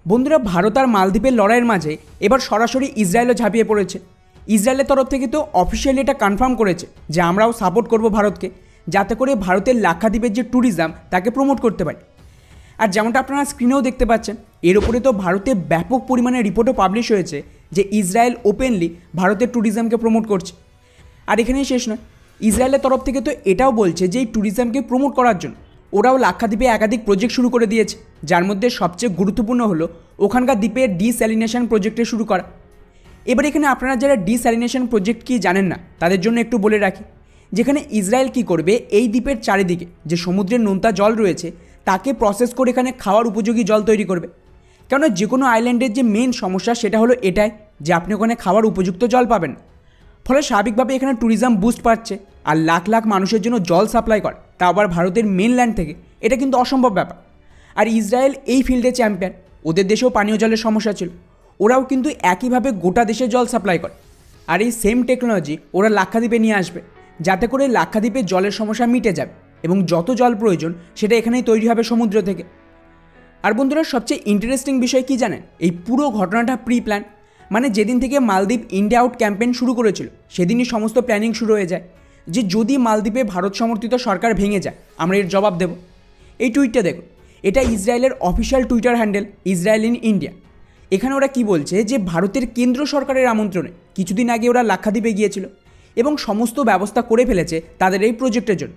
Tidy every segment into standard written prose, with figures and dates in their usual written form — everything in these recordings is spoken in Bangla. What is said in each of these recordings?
বন্ধুরা, ভারত আর মালদ্বীপের লড়াইয়ের মাঝে এবার সরাসরি ইসরায়েলও ঝাঁপিয়ে পড়েছে। ইসরায়েলের তরফ থেকে তো অফিসিয়ালি এটা কনফার্ম করেছে যে আমরাও সাপোর্ট করব ভারতকে, যাতে করে ভারতের লাক্ষাদ্বীপের যে ট্যুরিজম তাকে প্রমোট করতে পারে। আর যেমনটা আপনারা স্ক্রিনেও দেখতে পাচ্ছেন, এর উপরে তো ভারতে ব্যাপক পরিমাণে রিপোর্টও পাবলিশ হয়েছে যে ইসরায়েল ওপেনলি ভারতের ট্যুরিজমকে প্রমোট করছে। আর এখানেই শেষ নয়, ইসরায়েলের তরফ থেকে তো এটাও বলছে যে এই ট্যুরিজমকে প্রমোট করার জন্য ওরাও লাক্ষাদ্বীপে একাধিক প্রজেক্ট শুরু করে দিয়েছে, যার মধ্যে সবচেয়ে গুরুত্বপূর্ণ হলো ওখানকার দ্বীপের ডিস্যালিনেশন প্রজেক্টে শুরু করা। এবার এখানে আপনারা যারা ডিস্যালিনেশন প্রজেক্ট কি জানেন না, তাদের জন্য একটু বলে রাখি, যেখানে ইসরায়েল কি করবে, এই দ্বীপের চারিদিকে যে সমুদ্রের নোনতা জল রয়েছে তাকে প্রসেস করে এখানে খাওয়ার উপযোগী জল তৈরি করবে। কেননা যে কোনো আইল্যান্ডের যে মেন সমস্যা সেটা হলো এটাই যে আপনি ওখানে খাওয়ার উপযুক্ত জল পাবেন না। ফলে স্বাভাবিকভাবে এখানে ট্যুরিজম বুস্ট পাচ্ছে, আর লাখ লাখ মানুষের জন্য জল সাপ্লাই করে, তা আবার ভারতের মেনল্যান্ড থেকে, এটা কিন্তু অসম্ভব ব্যাপার। আর ইসরায়েল এই ফিল্ডে চ্যাম্পিয়ন, ওদের দেশেও পানীয় জলের সমস্যা ছিল, ওরাও কিন্তু একইভাবে গোটা দেশে জল সাপ্লাই করে। আর এই সেম টেকনোলজি ওরা লাক্ষাদ্বীপে নিয়ে আসবে, যাতে করে লাক্ষাদ্বীপে জলের সমস্যা মিটে যাবে এবং যত জল প্রয়োজন সেটা এখানেই তৈরি হবে সমুদ্র থেকে। আর বন্ধুরা, সবচেয়ে ইন্টারেস্টিং বিষয় কি জানেন, এই পুরো ঘটনাটা প্রি প্ল্যান। মানে যেদিন থেকে মালদ্বীপ ইন্ডিয়া আউট ক্যাম্পেইন শুরু করেছিল সেদিনই সমস্ত প্ল্যানিং শুরু হয়ে যায় যে যদি মালদ্বীপে ভারত সমর্থিত সরকার ভেঙে যায় আমরা এর জবাব দেব। এই টুইটটা দেখুন, এটা ইসরায়েলের official Twitter handle Israel in India. এখানে ওরা কি বলছে যে ভারতের কেন্দ্র সরকারের আমন্ত্রণে কিছুদিন আগে ওরা লাক্ষাদ্বীপে গিয়েছিল এবং সমস্ত ব্যবস্থা করে ফেলেছে তাদের এই প্রজেক্টের জন্য।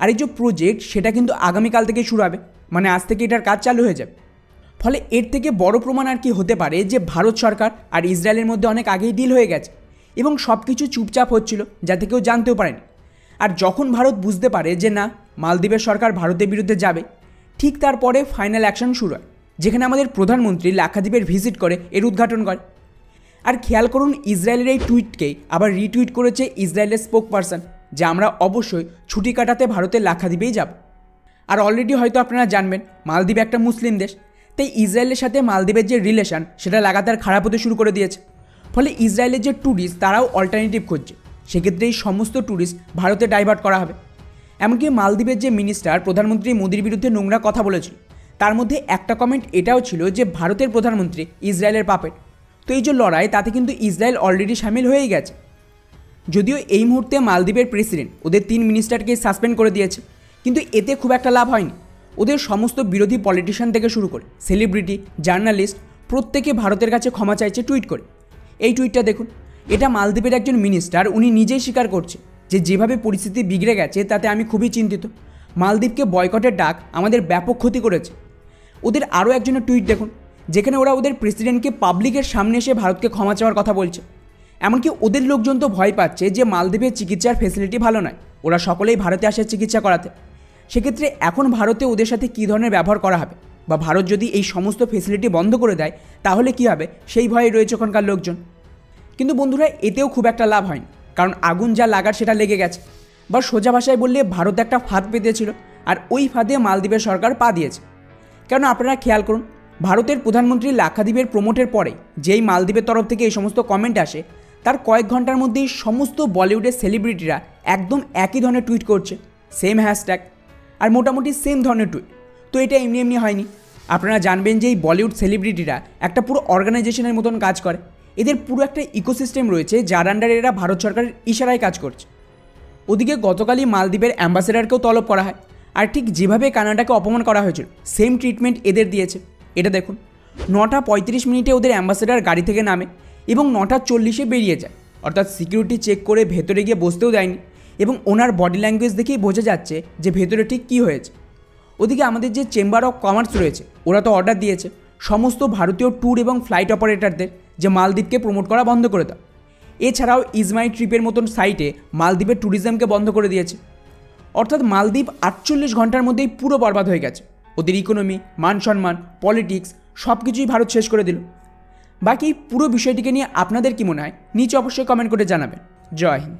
আর এই যে প্রজেক্ট সেটা কিন্তু আগামীকাল থেকে শুরু হবে, মানে আজ থেকে এটার কাজ চালু হয়ে যাবে। ফলে এর থেকে বড় প্রমাণ আর কি হতে পারে যে ভারত সরকার আর ইসরায়েলের মধ্যে অনেক আগেই ডিল হয়ে গেছে এবং সব কিছু চুপচাপ হচ্ছিল, যাতে কেউ জানতেও পারেনি। আর যখন ভারত বুঝতে পারে যে না, মালদ্বীপের সরকার ভারতের বিরুদ্ধে যাবে, ঠিক তারপরে ফাইনাল অ্যাকশন শুরু হয়, যেখানে আমাদের প্রধানমন্ত্রী লাক্ষাদ্বীপের ভিজিট করে এর উদ্ঘাটন করে। আর খেয়াল করুন, ইসরায়েলের এই টুইটকেই আবার রিটুইট করেছে ইসরায়েলের স্পোক পারসন যে আমরা অবশ্যই ছুটি কাটাতে ভারতের লাক্ষাদ্বীপেই যাব। আর অলরেডি হয়তো আপনারা জানবেন মালদ্বীপ একটা মুসলিম দেশ, তাই ইসরায়েলের সাথে মালদ্বীপের যে রিলেশন সেটা লাগাতার খারাপ হতে শুরু করে দিয়েছে। ফলে ইসরায়েলের যে ট্যুরিস্ট তারাও অল্টারনেটিভ খুঁজছে, সেক্ষেত্রে এই সমস্ত ট্যুরিস্ট ভারতে ডাইভার্ট করা হবে। এমনকি মালদ্বীপের যে মিনিস্টার প্রধানমন্ত্রী মোদির বিরুদ্ধে নোংরা কথা বলেছিল, তার মধ্যে একটা কমেন্ট এটাও ছিল যে ভারতের প্রধানমন্ত্রী ইসরায়েলের পাপেট। তো এই যে লড়াই, তাতে কিন্তু ইসরায়েল অলরেডি সামিল হয়েই গেছে। যদিও এই মুহূর্তে মালদ্বীপের প্রেসিডেন্ট ওদের 3 মিনিস্টারকে সাসপেন্ড করে দিয়েছে, কিন্তু এতে খুব একটা লাভ হয়নি। ওদের সমস্ত বিরোধী পলিটিশিয়ান থেকে শুরু করে সেলিব্রিটি, জার্নালিস্ট প্রত্যেকে ভারতের কাছে ক্ষমা চাইছে টুইট করে। এই টুইটটা দেখুন, এটা মালদ্বীপের একজন মিনিস্টার, উনি নিজেই স্বীকার করছে যে যেভাবে পরিস্থিতি বিগড়ে গেছে তাতে আমি খুবই চিন্তিত। মালদ্বীপকে বয়কটের ডাক আমাদের ব্যাপক ক্ষতি করেছে। ওদের আরও একজনের টুইট দেখুন, যেখানে ওরা ওদের প্রেসিডেন্টকে পাবলিকের সামনে এসে ভারতকে ক্ষমা চাওয়ার কথা বলছে। এমনকি ওদের লোকজন তো ভয় পাচ্ছে যে মালদ্বীপের চিকিৎসার ফেসিলিটি ভালো নয়, ওরা সকলেই ভারতে আসে চিকিৎসা করাতে। সেক্ষেত্রে এখন ভারতে ওদের সাথে কী ধরনের ব্যবহার করা হবে, বা ভারত যদি এই সমস্ত ফেসিলিটি বন্ধ করে দেয় তাহলে কী হবে, সেই ভয়ে রয়েছে ওখানকার লোকজন। কিন্তু বন্ধুরা, এতেও খুব একটা লাভ হয়নি, কারণ আগুন যা লাগার সেটা লেগে গেছে। বা সোজা ভাষায় বললে ভারত একটা ফাঁদ পেতেছিল, আর ওই ফাঁদে মালদ্বীপের সরকার পা দিয়েছে। কেন আপনারা খেয়াল করুন, ভারতের প্রধানমন্ত্রী লাক্ষাদ্বীপের প্রমোটের পরে যেই মালদ্বীপের তরফ থেকে এই সমস্ত কমেন্ট আসে, তার কয়েক ঘন্টার মধ্যেই সমস্ত বলিউডের সেলিব্রিটিরা একদম একই ধরনের টুইট করছে, সেম হ্যাশট্যাগ আর মোটামুটি সেম ধরনের টুইট। তো এটা এমনি এমনি হয়নি। আপনারা জানবেন যে এই বলিউড সেলিব্রিটিরা একটা পুরো অর্গানাইজেশনের মতন কাজ করে, এদের পুরো একটা ইকোসিস্টেম রয়েছে যার আন্ডারে এরা ভারত সরকারের ইশারায় কাজ করছে। ওদিকে গতকালই মালদ্বীপের অ্যাম্বাসেডারকেও তলব করা হয়, আর ঠিক যেভাবে কানাডাকে অপমান করা হয়েছিল সেম ট্রিটমেন্ট এদের দিয়েছে। এটা দেখুন, 9:35 ওদের অ্যাম্বাসেডার গাড়ি থেকে নামে এবং 9:40 বেরিয়ে যায়, অর্থাৎ সিকিউরিটি চেক করে ভেতরে গিয়ে বসতেও দেয়নি, এবং ওনার বডি ল্যাঙ্গুয়েজ দেখেই বোঝা যাচ্ছে যে ভেতরে ঠিক কী হয়েছে। ওদিকে আমাদের যে চেম্বার অফ কমার্স রয়েছে ওরা তো অর্ডার দিয়েছে সমস্ত ভারতীয় ট্যুর এবং ফ্লাইট অপারেটরদের যে মালদ্বীপকে প্রমোট করা বন্ধ করে দাও। এছাড়াও ইজমাই ট্রিপের মতন সাইটে মালদ্বীপের ট্যুরিজমকে বন্ধ করে দিয়েছে। অর্থাৎ মালদ্বীপ 48 ঘন্টার মধ্যেই পুরো বরবাদ হয়ে গেছে। ওদের ইকোনমি, মান সম্মান, পলিটিক্স সব কিছুই ভারত শেষ করে দিল। বাকি পুরো বিষয়টিকে নিয়ে আপনাদের কি মনে হয় নিচে অবশ্যই কমেন্ট করে জানাবেন। জয় হিন্দ।